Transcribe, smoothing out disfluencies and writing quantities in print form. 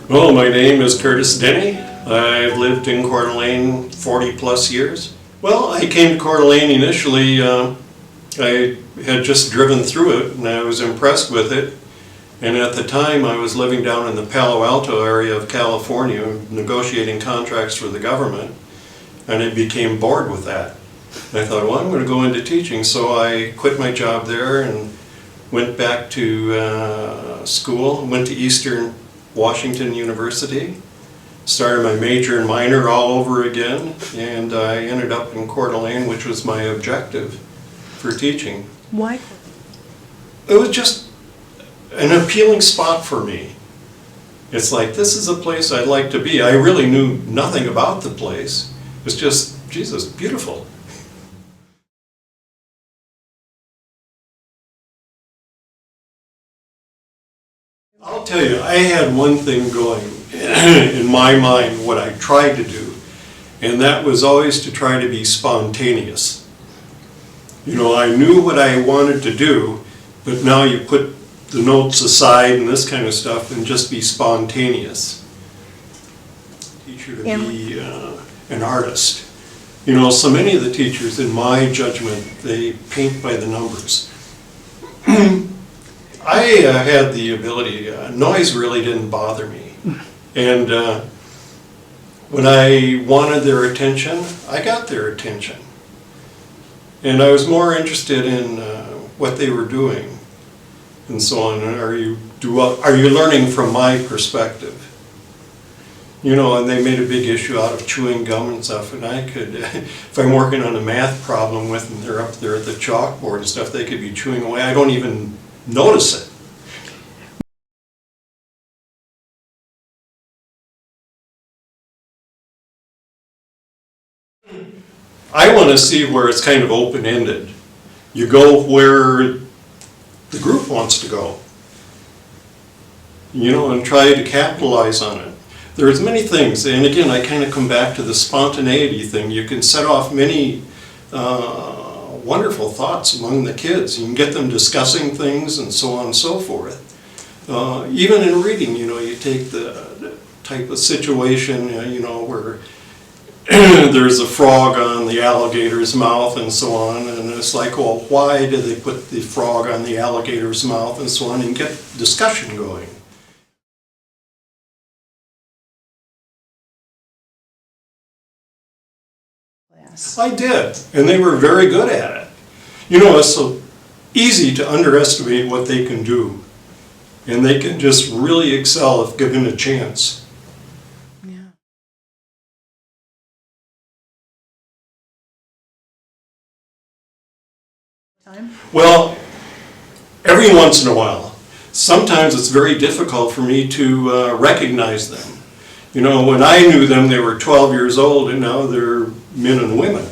Well, my name is Curt Denny. I've lived in Coeur d'Alene 40 plus years. Well, I came to Coeur d'Alene initially, I had just driven through it and I was impressed with it. And at the time I was living down in the Palo Alto area of California, negotiating contracts for the government, and I became bored with that. I thought, well, I'm going to go into teaching, so I quit my job there and went back to school, went to Eastern Washington University, started my major and minor all over again, and I ended up in Coeur d'Alene, which was my objective for teaching. Why? It was just an appealing spot for me. It's like, this is a place I'd like to be. I really knew nothing about the place. It's just, Jesus, beautiful. I'll tell you, I had one thing going in my mind, what I tried to do, and that was always to try to be spontaneous. You know, I knew what I wanted to do, but now you put the notes aside and this kind of stuff and just be spontaneous. Teacher to be an artist. You know, so many of the teachers, in my judgment, they paint by the numbers. I had the ability, noise really didn't bother me. And when I wanted their attention, I got their attention. And I was more interested in what they were doing and so on. Are you learning from my perspective? You know, and they made a big issue out of chewing gum and stuff, and I could, if I'm working on a math problem with them, they're up there at the chalkboard and stuff, they could be chewing away. I don't even notice it. I want to see where it's kind of open-ended. You go where the group wants to go, you know, and try to capitalize on it. There's many things, and again, I kind of come back to the spontaneity thing. You can set off many wonderful thoughts among the kids. You can get them discussing things and so on and so forth. Even in reading, you know, you take the type of situation, you know, where there's a frog on the alligator's mouth and so on, and it's like, well, why did they put the frog on the alligator's mouth and so on, and get discussion going. Yes. I did, and they were very good at it. You know, it's so easy to underestimate what they can do, and they can just really excel if given a chance. Well, every once in a while. Sometimes it's very difficult for me to recognize them. You know, when I knew them, they were 12 years old, and now they're men and women.